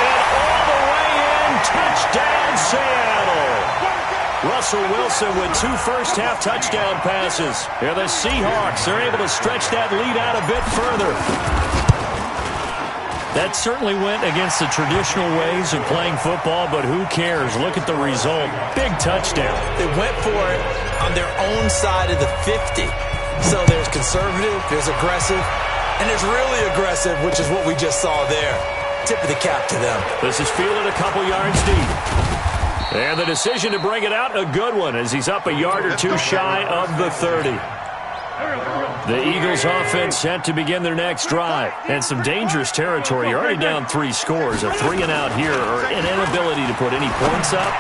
And all the way in, touchdown Seattle. Russell Wilson with 2 first-half touchdown passes. Here the Seahawks are able to stretch that lead out a bit further. That certainly went against the traditional ways of playing football, but who cares? Look at the result. Big touchdown. They went for it on their own side of the 50. So there's conservative, there's aggressive, and there's really aggressive, which is what we just saw there. Tip of the cap to them. This is fielded a couple yards deep. And the decision to bring it out, a good one, as he's up a yard or two shy of the 30. The Eagles offense set to begin their next drive. And some dangerous territory. You're already down 3 scores. A 3-and-out here, or an inability to put any points up.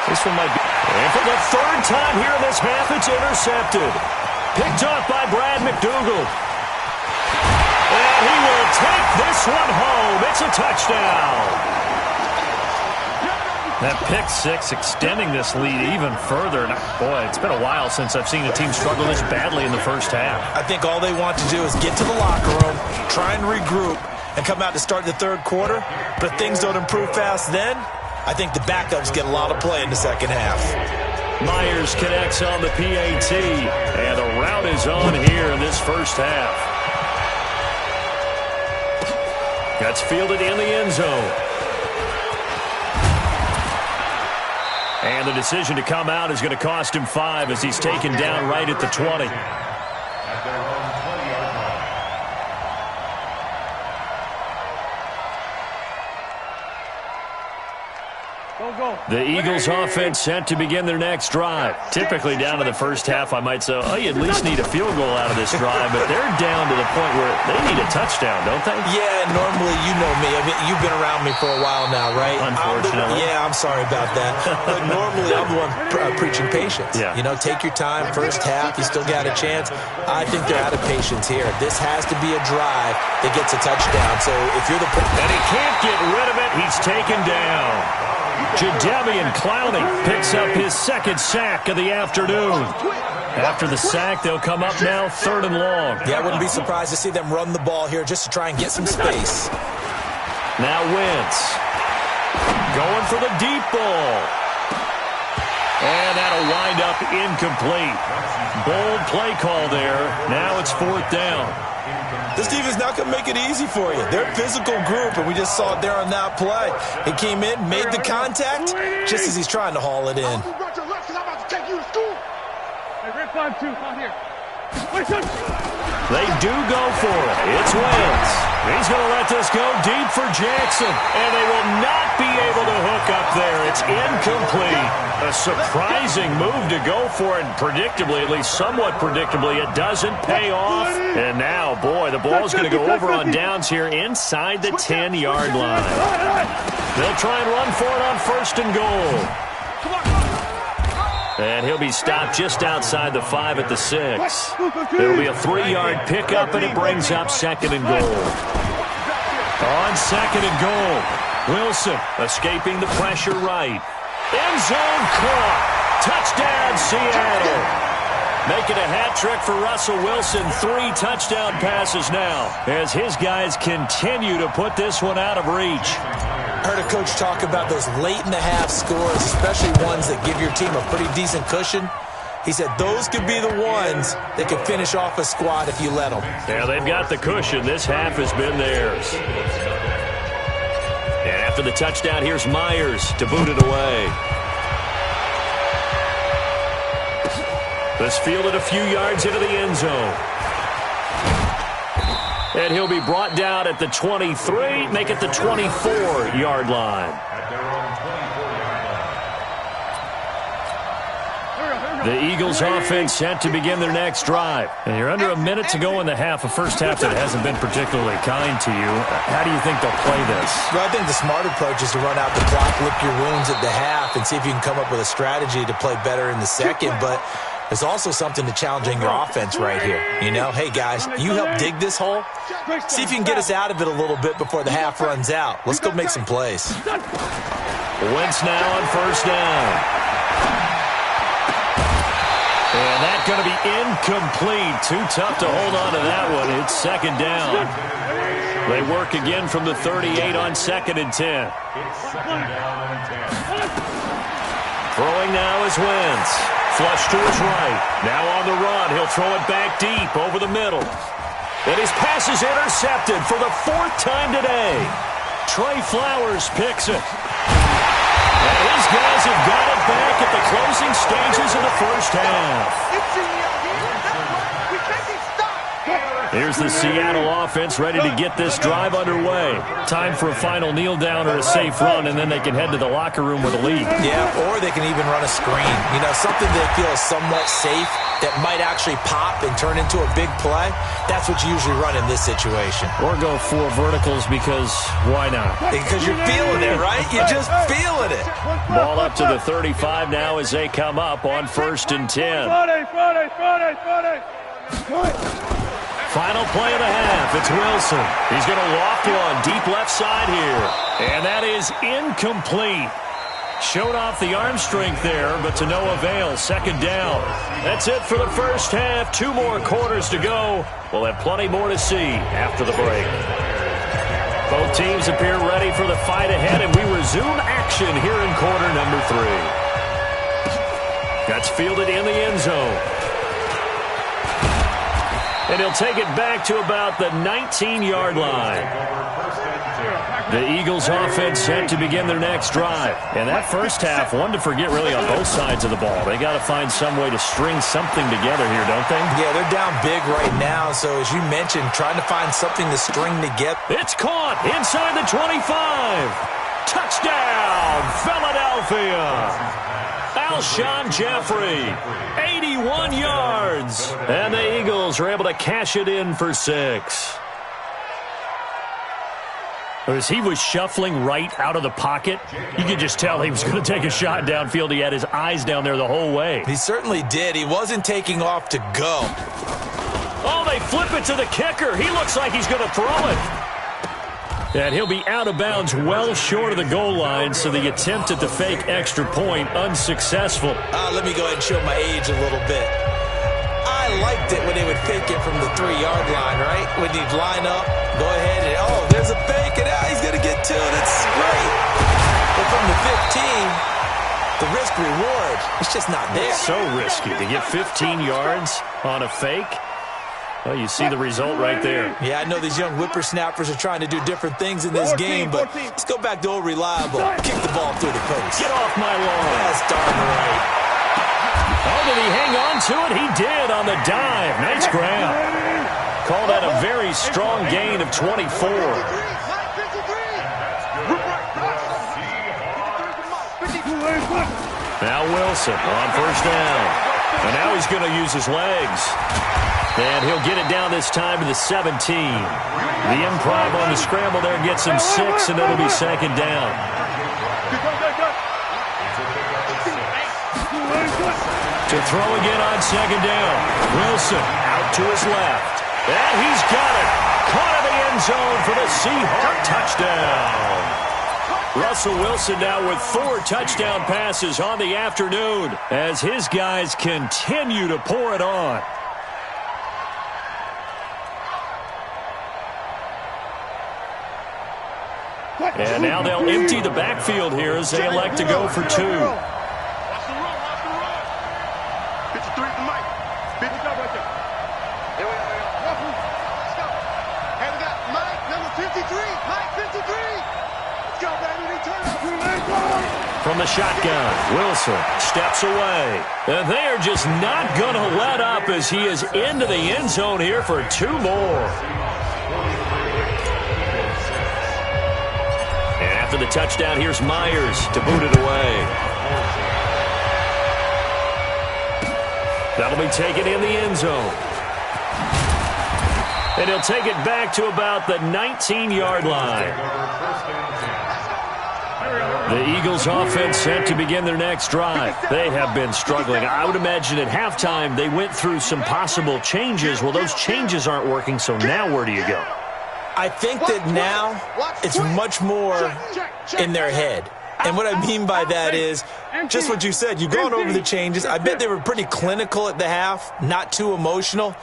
This one might be. And for the 3rd time here in this half, it's intercepted. Picked off by Brad McDougald. And he will take this one home. It's a touchdown. That pick 6 extending this lead even further. And boy, it's been a while since I've seen a team struggle this badly in the first half. I think all they want to do is get to the locker room, try and regroup, and come out to start the 3rd quarter. But if things don't improve fast then, I think the backups get a lot of play in the second half. Myers connects on the PAT. And the route is on here in this first half. That's fielded in the end zone. And the decision to come out is going to cost him 5 as he's taken down right at the 20. The Eagles offense set to begin their next drive. Typically down to the first half, I might say, oh, you at least need a field goal out of this drive, but they're down to the point where they need a touchdown, don't they? Yeah, normally, you know me. I mean, you've been around me for a while now, right? Unfortunately. I'm sorry about that. But normally, I'm the one preaching patience. Yeah. You know, take your time. First half, you still got a chance. I think they're out of patience here. This has to be a drive that gets a touchdown. So if you're the... And he can't get rid of it. He's taken down. Jadeveon Clowney picks up his 2nd sack of the afternoon. After the sack, they'll come up now 3rd and long. Yeah, I wouldn't be surprised to see them run the ball here just to try and get some space. Now Wentz going for the deep ball. And that'll wind up incomplete. Bold play call there. Now it's 4th down. This defense not going to make it easy for you. They're a physical group, and we just saw it there on that play. He came in, made the contact, just as he's trying to haul it in. They do go for it. It's Wentz. He's going to let this go deep for Jackson. And they will not be able to hook up there. It's incomplete. A surprising move to go for it. And predictably, at least somewhat predictably, it doesn't pay off. And now, boy, the ball's going to go over on downs here inside the 10-yard line. They'll try and run for it on 1st and goal. And he'll be stopped just outside the 5 at the 6. It'll be a 3-yard pickup, and it brings up 2nd and goal. On 2nd and goal, Wilson escaping the pressure right. End zone caught. Touchdown, Seattle. Making a hat trick for Russell Wilson. 3 touchdown passes now as his guys continue to put this one out of reach. I heard a coach talk about those late-in-the-half scores, especially ones that give your team a pretty decent cushion. He said those could be the ones that could finish off a squad if you let them. Yeah, they've got the cushion. This half has been theirs. And after the touchdown, here's Myers to boot it away. This fielded a few yards into the end zone. And he'll be brought down at the 23, make it the 24-yard line. At their own 24-yard line. The Eagles offense set to begin their next drive. And you're under a minute to go in the half, a first half that hasn't been particularly kind to you. How do you think they'll play this? Well, I think the smart approach is to run out the clock, lick your wounds at the half, and see if you can come up with a strategy to play better in the second. But there's also something to challenging your offense right here. You know, hey, guys, you help dig this hole. See if you can get us out of it a little bit before the half runs out. Let's go make some plays. Wentz now on first down. And that's going to be incomplete. Too tough to hold on to that one. It's second down. They work again from the 38 on 2nd and 10. It's second down and 10. Throwing now is Wentz. Flush to his right. Now on the run. He'll throw it back deep over the middle. And his pass is intercepted for the 4th time today. Trey Flowers picks it. And his guys have got it back at the closing stages of the first half. Here's the Seattle offense ready to get this drive underway. Time for a final kneel down or a safe run, and then they can head to the locker room with a lead. Yeah, or they can even run a screen. You know, something they feel is somewhat safe that might actually pop and turn into a big play. That's what you usually run in this situation. Or go 4 verticals because why not? Because you're feeling it, right? You're just feeling it. Ball up to the 35 now as they come up on 1st and 10. Friday. Final play of the half. It's Wilson. He's going to loft one deep left side here. And that is incomplete. Showed off the arm strength there, but to no avail. Second down. That's it for the first half. 2 more quarters to go. We'll have plenty more to see after the break. Both teams appear ready for the fight ahead, and we resume action here in quarter number 3. That's fielded in the end zone. And he'll take it back to about the 19-yard line. The Eagles offense set to begin their next drive. And that first half, one to forget really on both sides of the ball. They got to find some way to string something together here, don't they? Yeah, they're down big right now. So as you mentioned, trying to find something to string together. It's caught inside the 25. Touchdown, Philadelphia. Alshon Jeffrey, 81 yards. And the Eagles are able to cash it in for 6. As he was shuffling right out of the pocket, you could just tell he was going to take a shot downfield. He had his eyes down there the whole way. He certainly did. He wasn't taking off to go. Oh, they flip it to the kicker. He looks like he's going to throw it. And he'll be out of bounds well short of the goal line, so the attempt at the fake extra point unsuccessful. Let me go ahead and show my age a little bit. I liked it when they would fake it from the 3-yard line, right? When he'd line up, go ahead and, oh, there's a fake, and he's going to get 2. That's great. But from the 15, the risk-reward, it's just not there. It's so risky to get 15 yards on a fake. Well, you see the result right there. Yeah, I know these young whippersnappers are trying to do different things in this game, but let's go back to old reliable. Kick the ball through the post. Get off my lawn. That's darn right. Oh, did he hang on to it? He did on the dive. Nice grab. Call that a very strong gain of 24. Now Wilson on first down. And now he's going to use his legs. And he'll get it down this time to the 17. The improv on the scramble there gets him 6, and it'll be second down. To throw again on second down. Wilson out to his left. And he's got it. Caught in the end zone for the Seahawk touchdown. Russell Wilson now with 4 touchdown passes on the afternoon as his guys continue to pour it on. And now they'll empty the backfield here as they elect to go for 2. Watch the run. 53 to Mike. 50 right there. Here we go. Let's go. Hey, we got Mike, number 53. Mike, 53. Let's go, baby. Return. from the shotgun. Wilson steps away. And they are just not going to let up as he is into the end zone here for 2 more. And after the touchdown, here's Myers to boot it away. That'll be taken in the end zone. And he'll take it back to about the 19-yard line. The Eagles offense set to begin their next drive. They have been struggling. I would imagine at halftime they went through some possible changes. Well, those changes aren't working, so now where do you go? I think that now it's much more in their head. And what I mean by that is just what you said. You've gone over the changes. I bet they were pretty clinical at the half, not too emotional.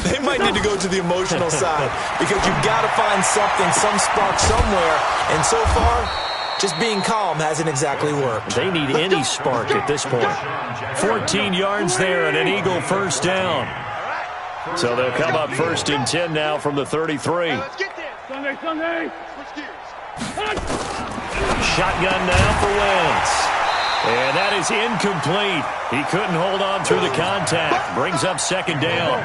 They might need to go to the emotional side because you've got to find something, some spark somewhere. And so far, just being calm hasn't exactly worked. They need any spark at this point. 14 yards there and an Eagle first down. So they'll come up 1st and 10 now from the 33. Sunday. Shotgun now for Wentz. And that is incomplete. He couldn't hold on through the contact. Brings up 2nd down.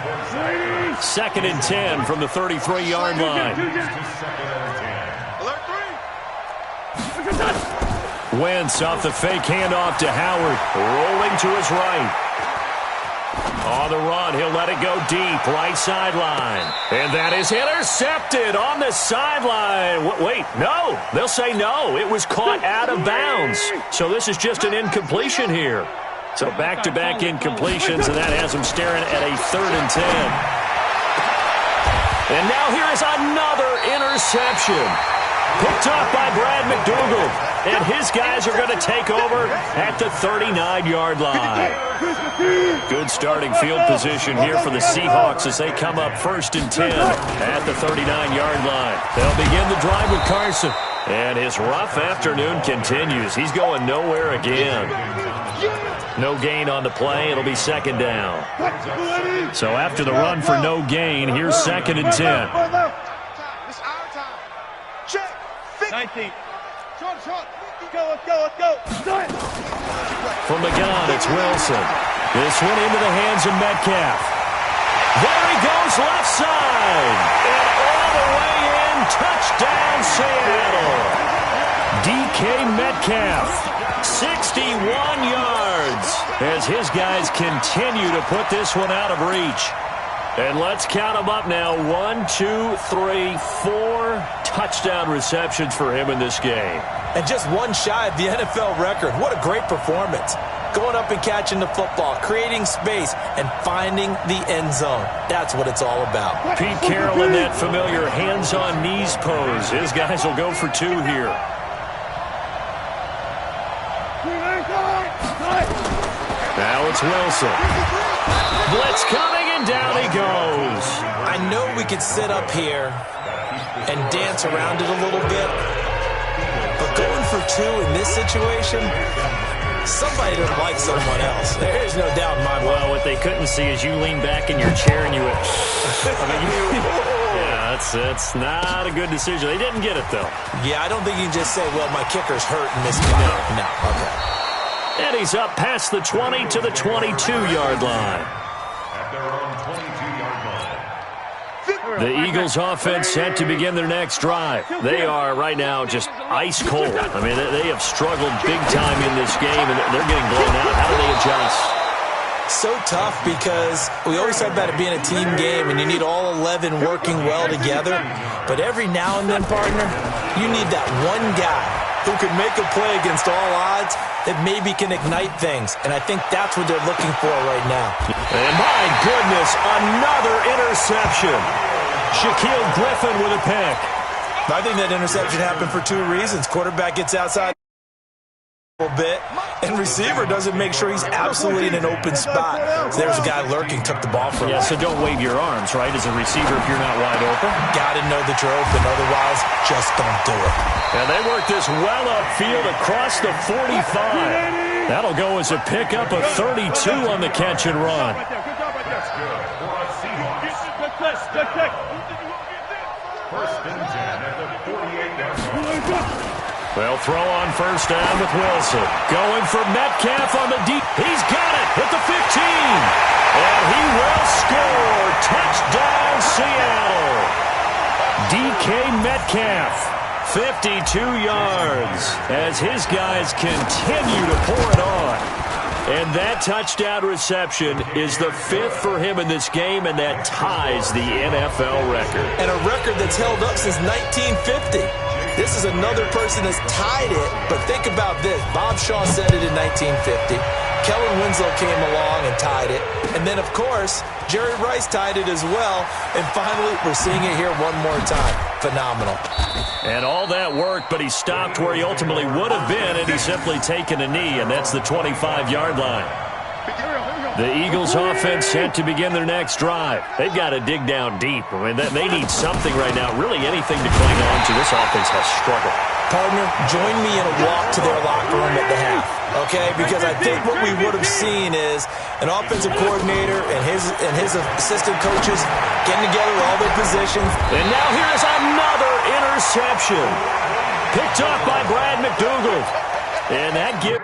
2nd and 10 from the 33-yard line. Wentz off the fake handoff to Howard. Rolling to his right. On the run, he'll let it go deep, right sideline. And that is intercepted on the sideline. Wait, no. They'll say no. It was caught out of bounds. So this is just an incompletion here. So back-to-back incompletions, and that has them staring at a 3rd and 10. And now here is another interception. Picked off by Brad McDougal. And his guys are going to take over at the 39-yard line. Good starting field position here for the Seahawks as they come up 1st and 10 at the 39-yard line. They'll begin the drive with Carson. And his rough afternoon continues. He's going nowhere again. No gain on the play. It'll be 2nd down. So after the run for no gain, here's 2nd and 10. 19. Let's go. From the gun, it's Wilson. This one into the hands of Metcalf. There he goes, left side. And all the way in, touchdown Seattle. DK Metcalf, 61 yards. As his guys continue to put this one out of reach. And let's count them up now. 1, 2, 3, 4 touchdown receptions for him in this game. And just one shy of the NFL record. What a great performance. Going up and catching the football, creating space, and finding the end zone. That's what it's all about. Pete Carroll in that familiar hands-on knees pose. His guys will go for 2 here. Now it's Wilson. Blitz coming, and down he goes. I know we could sit up here and dance around it a little bit, but going for 2 in this situation, somebody doesn't like someone else. There's no doubt in my mind. Well, what they couldn't see is you lean back in your chair and you went, yeah, that's not a good decision. They didn't get it, though. Yeah, I don't think you can just say, well, my kicker's hurt in this game. No, okay. And he's up past the 20 to the 22-yard line. At their own 22-yard line. The Eagles offense set to begin their next drive. They are right now just ice cold. I mean, they have struggled big time in this game, and they're getting blown out. How do they adjust? So tough because we always talk about it being a team game, and you need all 11 working well together. But every now and then, partner, you need that one guy who can make a play against all odds that maybe can ignite things. And I think that's what they're looking for right now. And my goodness, another interception. Shaquille Griffin with a pick. I think that interception happened for 2 reasons. Quarterback gets outside a little bit, and receiver doesn't make sure he's absolutely in an open spot. So there's a guy lurking, took the ball from him. Yeah, so don't wave your arms, right, as a receiver if you're not wide open. Got to know that you're open, otherwise just don't do it. And they work this well upfield across the 45. That'll go as a pickup of 32 on the catch and run. First and 10 at the 48-yard line. They'll throw on first down with Wilson. Going for Metcalf on the deep. He's got it at the 15. And he will score. Touchdown, Seattle. DK Metcalf, 52 yards, as his guys continue to pour it on. And that touchdown reception is the 5th for him in this game, and that ties the NFL record. And a record that's held up since 1950. This is another person that's tied it, but think about this. Bob Shaw said it in 1950. Kellen Winslow came along and tied it. And then, of course, Jerry Rice tied it as well. And finally, we're seeing it here one more time. Phenomenal. And all that work, but he stopped where he ultimately would have been, and he's simply taken a knee, and that's the 25-yard line. The Eagles offense set to begin their next drive. They've got to dig down deep. I mean, they need something right now, really anything to cling on to. This offense has struggled. Partner, join me in a walk to their locker room at the half, okay? Because I think what we would have seen is an offensive coordinator and his assistant coaches getting together all their positions. And now here is another interception. Picked up by Brad McDougald. And that gives...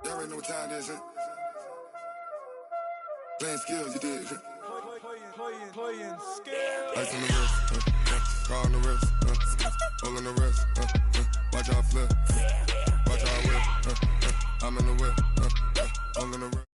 Y'all already know what time it is, huh? Playing skills, you did. Playing skills. Ice on the wrist, car on the wrist, hole on the wrist, watch out flip, watch out whip, I'm in the whip, hole in the wrist.